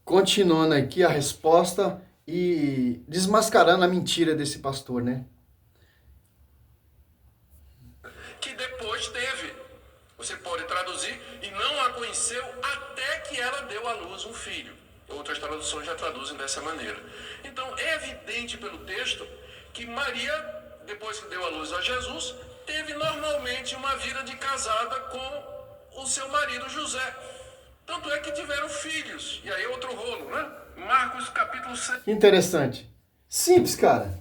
Continuando aqui a resposta e desmascarando a mentira desse pastor, né? Que depois teve. Você pode traduzir, e não a conheceu até que ela deu à luz um filho. Outras traduções já traduzem dessa maneira. Então, é evidente pelo texto que Maria, depois que deu à luz a Jesus, teve normalmente uma vida de casada com o seu marido José. Tanto é que tiveram filhos. E aí é outro rolo, né? Marcos capítulo 6. Interessante. Simples, cara.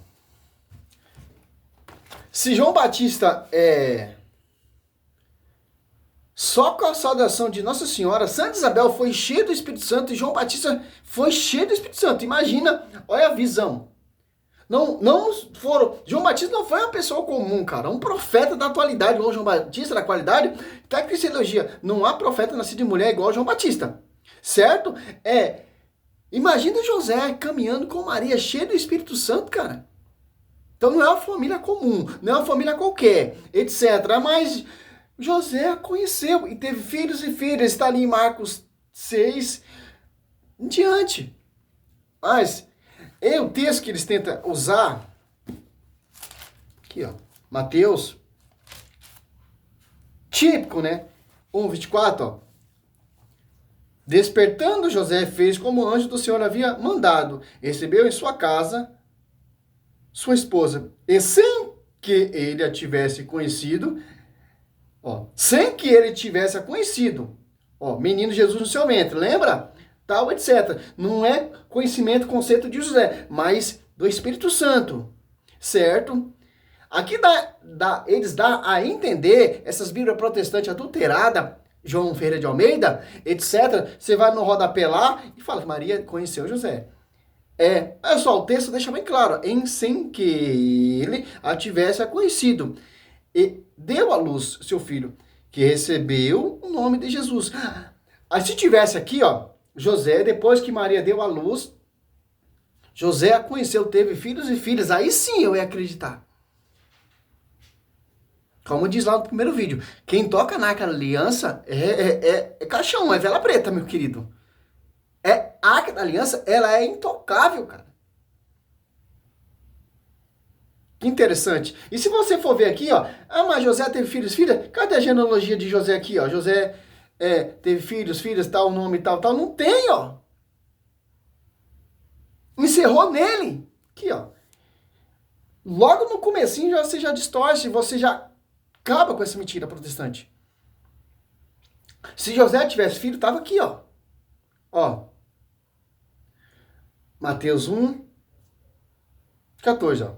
Se João Batista é só com a saudação de Nossa Senhora, Santa Isabel foi cheia do Espírito Santo e João Batista foi cheio do Espírito Santo. Imagina, olha a visão. João Batista não foi uma pessoa comum, cara. Um profeta da atualidade, igual João Batista da qualidade. Tá em cristologia. Não há profeta nascido de mulher igual João Batista. Certo? Imagina José caminhando com Maria, cheio do Espírito Santo, cara. Então não é uma família comum, não é uma família qualquer, etc. Mas José a conheceu e teve filhos e filhas. Está ali em Marcos 6 em diante. Mas o texto que eles tentam usar, aqui ó, Mateus, típico, né? 1:24, ó. Despertando, José fez como o anjo do Senhor havia mandado. Recebeu em sua casa sua esposa. E sem que ele a tivesse conhecido, menino Jesus no seu ventre, lembra? Tal, etc. Não é conhecimento, conceito de José, mas do Espírito Santo, certo? Aqui eles dão a entender, essas Bíblias protestantes adulteradas, João Ferreira de Almeida, etc. Você vai no rodapé lá e fala que Maria conheceu José. Olha só, o texto deixa bem claro, sem que ele a tivesse conhecido. E deu à luz seu filho, que recebeu o nome de Jesus. Aí se tivesse aqui, ó, José, depois que Maria deu à luz, José a conheceu, teve filhos e filhas, aí sim eu ia acreditar. Como diz lá no primeiro vídeo, quem toca naquela aliança é caixão, é vela preta, meu querido. A arca da aliança, ela é intocável, cara. Que interessante. E se você for ver aqui, ó, mas José teve filhos, filhas, cadê a genealogia de José aqui, ó? José teve filhos, filhas, tal, nome, tal, tal. Não tem, ó. Encerrou nele. Aqui, ó. Logo no comecinho você já distorce, você já acaba com essa mentira protestante. Se José tivesse filho, tava aqui, ó. Ó. Mateus 1:14, ó.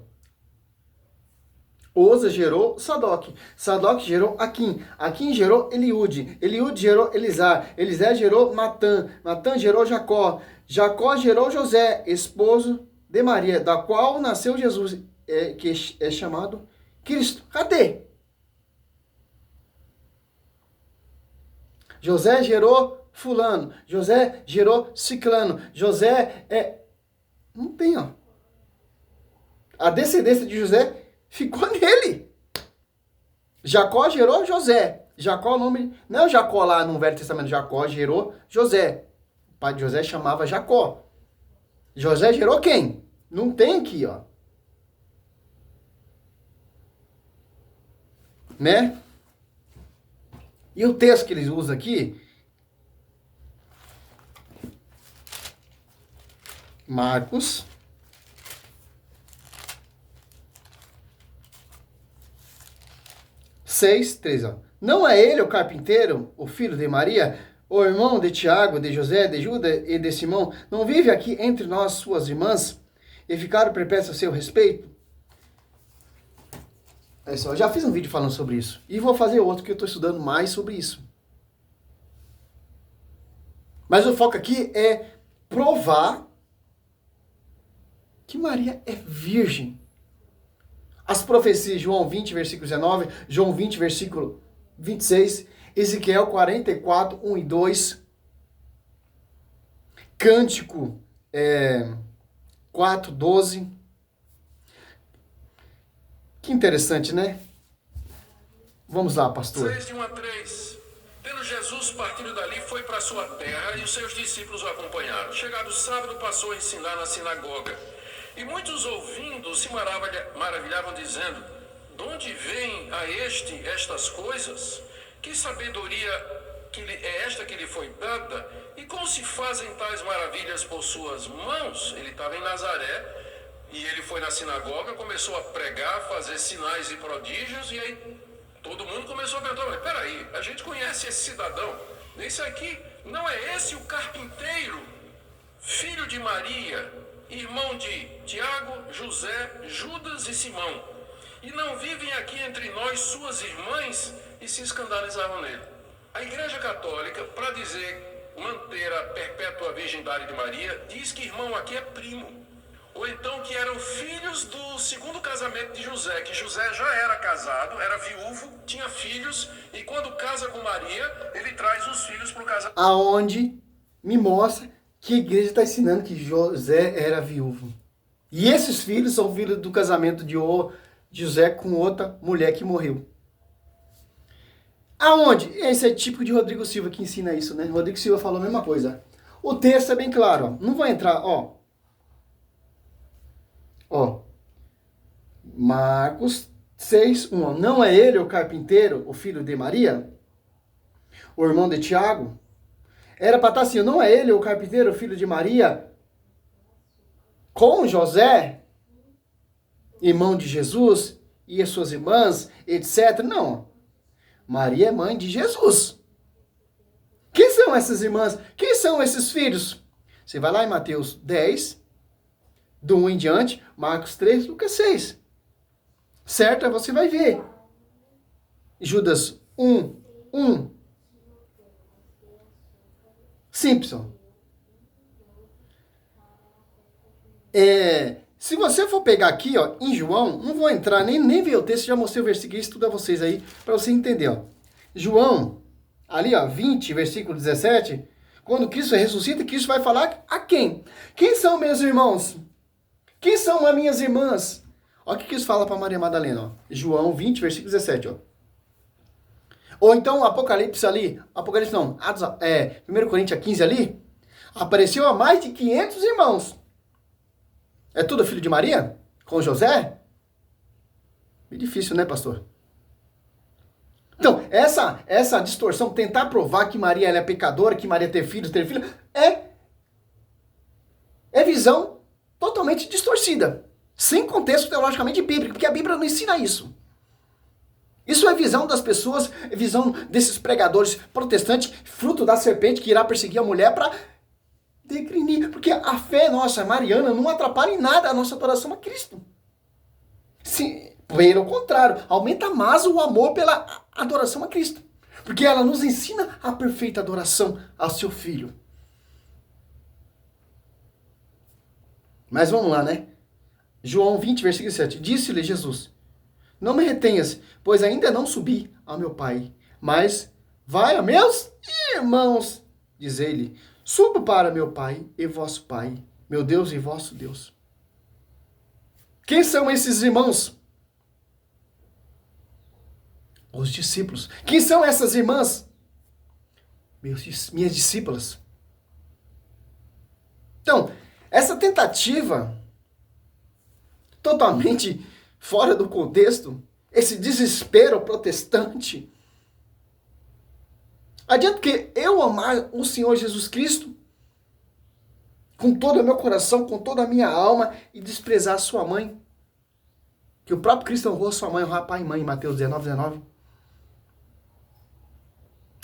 Oza gerou Sadoc. Sadoc gerou Aquim. Aquim gerou Eliúde. Eliúde gerou Elisar. Elisar gerou Matã. Matã gerou Jacó. Jacó gerou José, esposo de Maria, da qual nasceu Jesus, que é chamado Cristo. Cadê? José gerou fulano. José gerou ciclano. José não tem, ó. A descendência de José ficou nele. Jacó gerou José. Jacó, o nome. Não é o Jacó lá no Velho Testamento. Jacó gerou José. O pai de José chamava Jacó. José gerou quem? Não tem aqui, ó. Né? E o texto que eles usam aqui. Marcos 6:3, ó. Não é ele o carpinteiro, o filho de Maria, o irmão de Tiago, de José, de Judas e de Simão? Não vive aqui entre nós suas irmãs e ficaram perplexas a seu respeito? É só, eu já fiz um vídeo falando sobre isso. E vou fazer outro que eu estou estudando mais sobre isso. Mas o foco aqui é provar que Maria é virgem. As profecias, João 20, versículo 19, João 20, versículo 26, Ezequiel 44, 1 e 2, Cântico 4, 12. Que interessante, né? Vamos lá, pastor. 6, de 1 a 3. Tendo Jesus partido dali, foi para sua terra e os seus discípulos o acompanharam. Chegado o sábado, passou a ensinar na sinagoga. E muitos ouvindo se maravilhavam, dizendo: de onde vem a este estas coisas? Que sabedoria é esta que lhe foi dada? E como se fazem tais maravilhas por suas mãos? Ele estava em Nazaré e ele foi na sinagoga, começou a pregar, fazer sinais e prodígios, e aí todo mundo começou a perguntar: mas peraí, a gente conhece esse cidadão, esse aqui, não é esse o carpinteiro, filho de Maria, irmão de Tiago, José, Judas e Simão? E não vivem aqui entre nós suas irmãs? E se escandalizavam nele. A Igreja Católica, para manter a perpétua virgindade de Maria, diz que irmão aqui é primo. Ou então que eram filhos do segundo casamento de José, que José já era casado, era viúvo, tinha filhos, e quando casa com Maria, ele traz os filhos para o casamento. Aonde me mostra que a igreja está ensinando que José era viúvo. E esses filhos são filhos do casamento de José com outra mulher que morreu. Aonde? Esse é típico de Rodrigo Silva que ensina isso, né? Rodrigo Silva falou a mesma coisa. O texto é bem claro, ó. Não vou entrar, ó. Marcos 6:1. Não é ele o carpinteiro, o filho de Maria? O irmão de Tiago? Era para estar assim: não é ele o carpinteiro, o filho de Maria? Com José, irmão de Jesus, e as suas irmãs, etc. Não. Maria é mãe de Jesus. Quem são essas irmãs? Quem são esses filhos? Você vai lá em Mateus 10, do 1 em diante, Marcos 3, Lucas 6. Certo? Aí você vai ver. Judas 1. Simpson. Se você for pegar aqui, ó, em João, não vou entrar, nem ver o texto, já mostrei o versículo, isso tudo a vocês aí, para você entender, ó. João, ali, ó, 20, versículo 17, quando Cristo ressuscita, Cristo vai falar a quem? Quem são meus irmãos? Quem são as minhas irmãs? Olha o que Cristo fala para Maria Madalena, ó. João 20, versículo 17, ó. Ou então, Apocalipse ali, Apocalipse não, 1 Coríntios 15 ali, apareceu a mais de 500 irmãos. É tudo filho de Maria? Com José? É difícil, né, pastor? Então, essa distorção, tentar provar que Maria ela é pecadora, que Maria teve filho, é visão totalmente distorcida. Sem contexto teologicamente bíblico, porque a Bíblia não ensina isso. Isso é visão das pessoas, é visão desses pregadores protestantes, fruto da serpente que irá perseguir a mulher para degrinir, porque a fé nossa mariana não atrapalha em nada a nossa adoração a Cristo. Sim, pelo contrário, aumenta mais o amor pela adoração a Cristo, porque ela nos ensina a perfeita adoração ao seu Filho. Mas vamos lá, né? João 20, versículo 7. Disse-lhe Jesus: não me retenhas, pois ainda não subi ao meu Pai, mas vai a meus irmãos, diz ele: subo para meu Pai e vosso Pai, meu Deus e vosso Deus. Quem são esses irmãos? Os discípulos. Quem são essas irmãs? Minhas discípulas. Então, essa tentativa totalmente fora do contexto, esse desespero protestante, adianta que eu amar o Senhor Jesus Cristo com todo o meu coração, com toda a minha alma, e desprezar a sua mãe? Que o próprio Cristo honrou a sua mãe, honrar pai e mãe, em Mateus 19.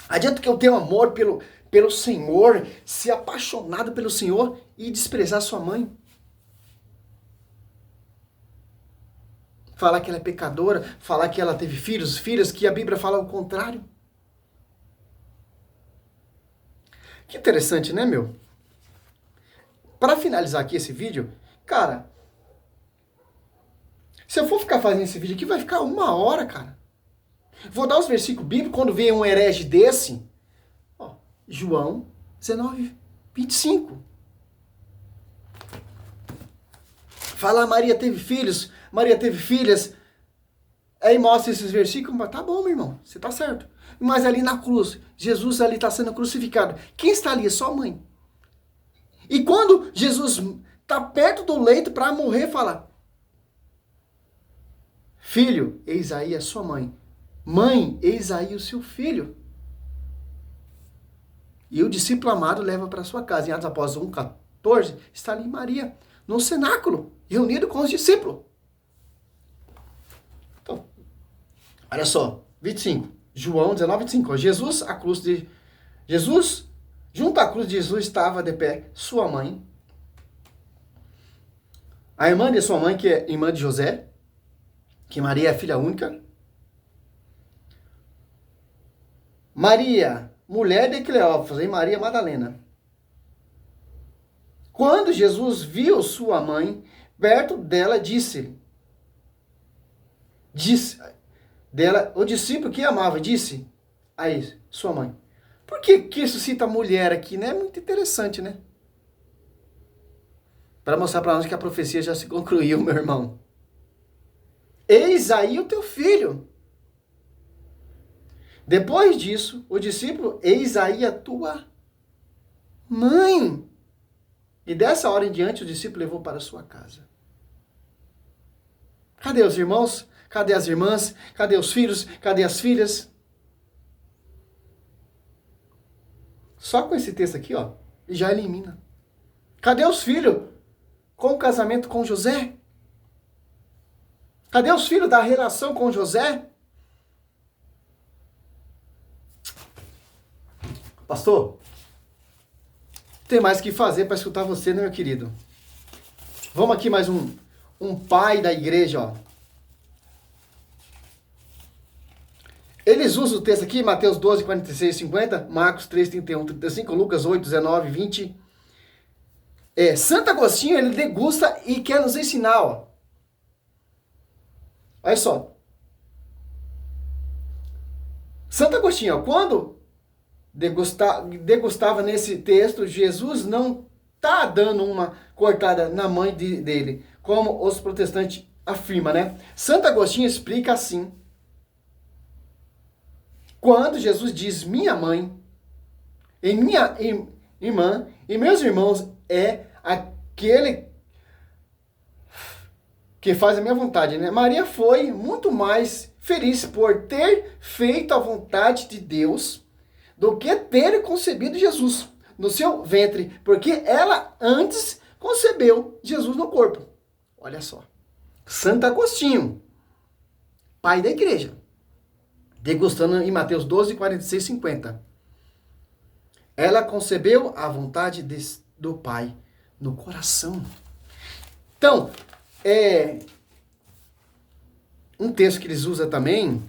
Adianta que eu tenha amor pelo Senhor, ser apaixonado pelo Senhor e desprezar a sua mãe? Falar que ela é pecadora, falar que ela teve filhas, que a Bíblia fala o contrário. Que interessante, né, meu? Para finalizar aqui esse vídeo, cara, se eu for ficar fazendo esse vídeo aqui, vai ficar 1 hora, cara. Vou dar os versículos bíblicos quando vem um herege desse. Ó, João 19, 25. Fala, Maria teve filhos, Maria teve filhas. Aí mostra esses versículos, mas tá bom, meu irmão, você tá certo. Mas ali na cruz, Jesus ali está sendo crucificado. Quem está ali? É sua mãe. E quando Jesus está perto do leito para morrer, fala: Filho, eis aí a sua mãe. Mãe, eis aí o seu filho. E o discípulo amado leva para sua casa. Em Atos Apóstolos 1,14, está ali Maria, no cenáculo, reunido com os discípulos. Então, olha só, 25. João 19, 25. Jesus, junto à cruz de Jesus estava de pé sua mãe, a irmã de sua mãe, que é irmã de José, que Maria é filha única. Maria, mulher de Cleófas, e Maria Madalena. Quando Jesus viu sua mãe perto dela, disse dela, o discípulo que amava, disse a sua mãe. Por que isso cita mulher aqui, né? É muito interessante, né? Para mostrar para nós que a profecia já se concluiu, meu irmão. Eis aí o teu filho. Depois disso, o discípulo, eis aí a tua mãe. E dessa hora em diante, o discípulo levou para sua casa. Cadê os irmãos? Cadê as irmãs? Cadê os filhos? Cadê as filhas? Só com esse texto aqui, ó, já elimina. Cadê os filhos com o casamento com José? Cadê os filhos da relação com José? Pastor, tem mais o que fazer para escutar você, né, meu querido? Vamos aqui mais um pai da igreja, ó. Eles usam o texto aqui, Mateus 12, 46 e 50, Marcos 3, 31, 35, Lucas 8, 19, 20. Santo Agostinho, ele degusta e quer nos ensinar, ó. Olha só. Santo Agostinho, ó, quando degustava nesse texto, Jesus não está dando uma cortada na mãe dele, como os protestantes afirmam, né? Santo Agostinho explica assim. Quando Jesus diz minha mãe, e minha irmã, e meus irmãos, é aquele que faz a minha vontade, né? Maria foi muito mais feliz por ter feito a vontade de Deus do que ter concebido Jesus no seu ventre, porque ela antes concebeu Jesus no corpo. Olha só. Santo Agostinho, pai da igreja, degustando em Mateus 12, 46 e 50. Ela concebeu a vontade do Pai no coração. Então, um texto que eles usam também,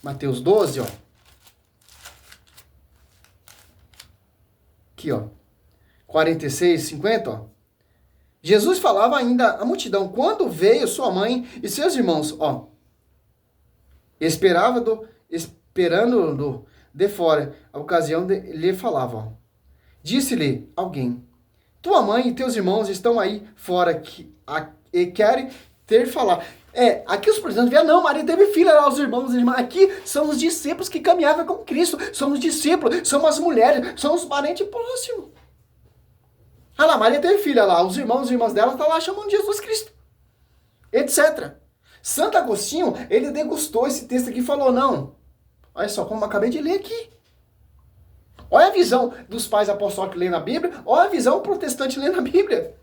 Mateus 12, ó. Aqui, ó. 46, 50, ó. Jesus falava ainda à multidão, quando veio sua mãe e seus irmãos, ó. Esperando de fora, a ocasião lhe falava, ó. Disse-lhe alguém, tua mãe e teus irmãos estão aí fora e querem ter falar. Aqui os protestantes vieram, não, Maria teve filha lá, os irmãos e irmãs. Aqui são os discípulos que caminhavam com Cristo, são os discípulos, são as mulheres, são os parentes próximos. Ah lá, Maria teve filha lá, os irmãos e irmãs dela estão lá chamando Jesus Cristo, etc. Santo Agostinho, ele degustou esse texto aqui e falou, não, olha só como eu acabei de ler aqui. Olha a visão dos pais apostólicos lendo a Bíblia, olha a visão protestante lendo a Bíblia.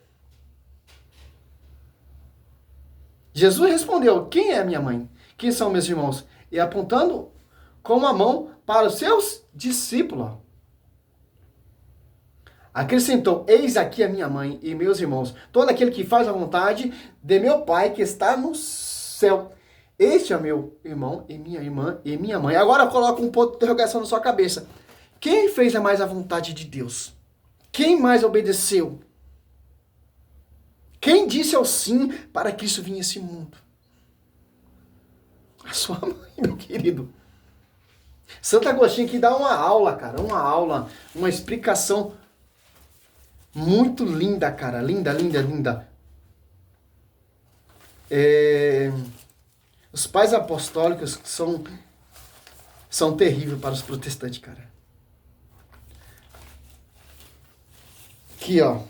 Jesus respondeu, quem é minha mãe? Quem são meus irmãos? E apontando com a mão para os seus discípulos. Acrescentou, eis aqui a minha mãe e meus irmãos, todo aquele que faz a vontade de meu Pai que está no céu. Este é meu irmão e minha irmã e minha mãe. Agora coloca um ponto de interrogação na sua cabeça. Quem fez mais a vontade de Deus? Quem mais obedeceu? Quem disse ao sim para que isso vinha a esse mundo? A sua mãe, meu querido. Santo Agostinho aqui dá uma aula, cara. Uma aula, uma explicação muito linda, cara. Linda, linda, linda. Os pais apostólicos são terríveis para os protestantes, cara. Aqui, ó.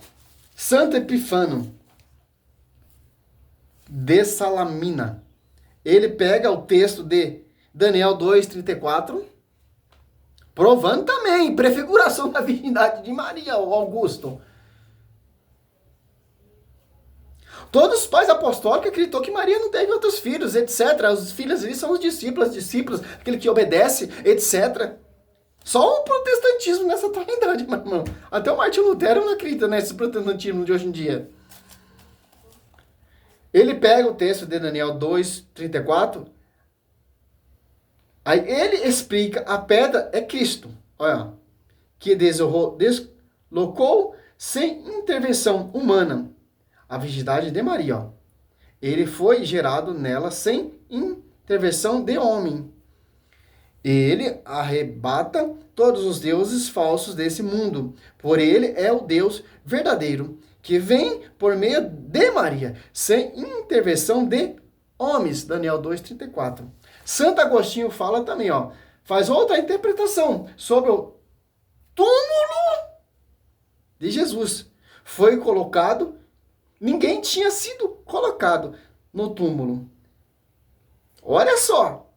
Santo Epifânio de Salamina. Ele pega o texto de Daniel 2:34, provando também prefiguração da virgindade de Maria, o Augusto. Todos os pais apostólicos acreditou que Maria não teve outros filhos, etc. Os filhos ali são os discípulos, aquele que obedece, etc. Só o protestantismo nessa atualidade, meu irmão. Até o Martinho Lutero não acredita nesse protestantismo de hoje em dia. Ele pega o texto de Daniel 2:34, aí ele explica, a pedra é Cristo, olha, que deslocou sem intervenção humana a virgindade de Maria. Ó. Ele foi gerado nela sem intervenção de homem. Ele arrebata todos os deuses falsos desse mundo. Por ele é o Deus verdadeiro, que vem por meio de Maria, sem intervenção de homens. Daniel 2:34. Santo Agostinho fala também, ó, faz outra interpretação sobre o túmulo de Jesus. Foi colocado, ninguém tinha sido colocado no túmulo. Olha só.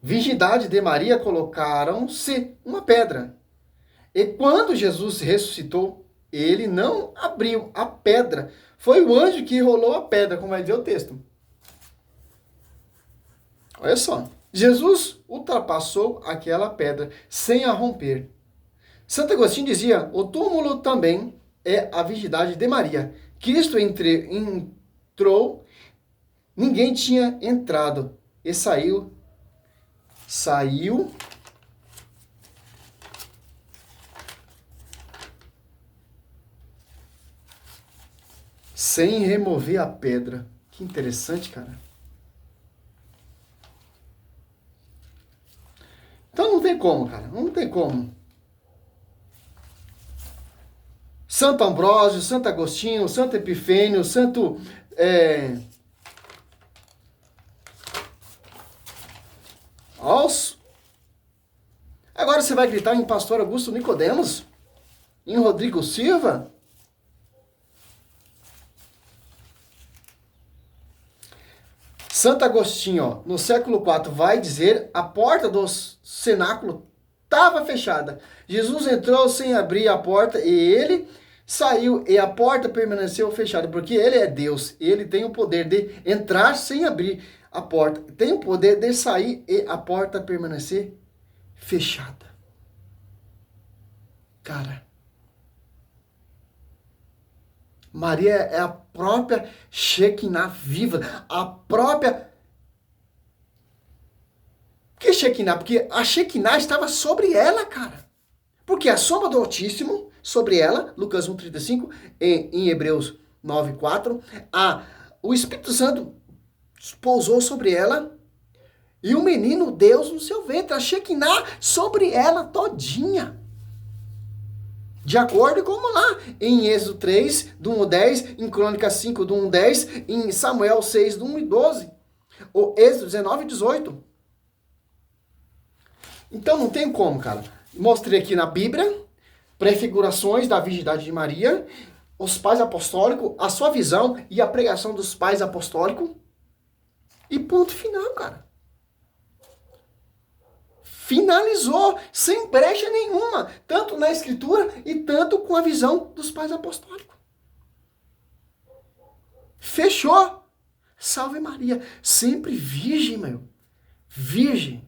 Virgindade de Maria colocaram-se uma pedra. E quando Jesus ressuscitou, ele não abriu a pedra. Foi o anjo que rolou a pedra, como vai dizer o texto. Olha só. Jesus ultrapassou aquela pedra sem a romper. Santo Agostinho dizia, o túmulo também é a virgindade de Maria. Cristo entrou, ninguém tinha entrado e saiu sem remover a pedra. Que interessante, cara. Então não tem como, cara. Não tem como. Santo Ambrósio, Santo Agostinho, Santo Epifênio, Santo... Agora você vai gritar em Pastor Augusto Nicodemos? Em Rodrigo Silva? Santo Agostinho, ó, no século IV, vai dizer, a porta do cenáculo estava fechada. Jesus entrou sem abrir a porta e ele saiu e a porta permaneceu fechada, porque ele é Deus. Ele tem o poder de entrar sem abrir a porta. Tem o poder de sair e a porta permanecer fechada. Cara, Maria é a própria Shekinah viva, a própria... Por que Shekinah? Porque a Shekinah estava sobre ela, cara. Porque a sombra do Altíssimo sobre ela, Lucas 1:35, em Hebreus 9:4, o Espírito Santo pousou sobre ela e o menino Deus no seu ventre, a Shekinah sobre ela todinha. De acordo com lá, em Êxodo 3, do 1 ao 10, em Crônicas 5, do 1 ao 10, em Samuel 6, do 1 ao 12, ou Êxodo 19 e 18. Então não tem como, cara. Mostrei aqui na Bíblia, prefigurações da virgindade de Maria, os pais apostólicos, a sua visão e a pregação dos pais apostólicos. E ponto final, cara. Finalizou, sem brecha nenhuma, tanto na escritura e tanto com a visão dos pais apostólicos. Fechou. Salve Maria, sempre virgem, meu. Virgem.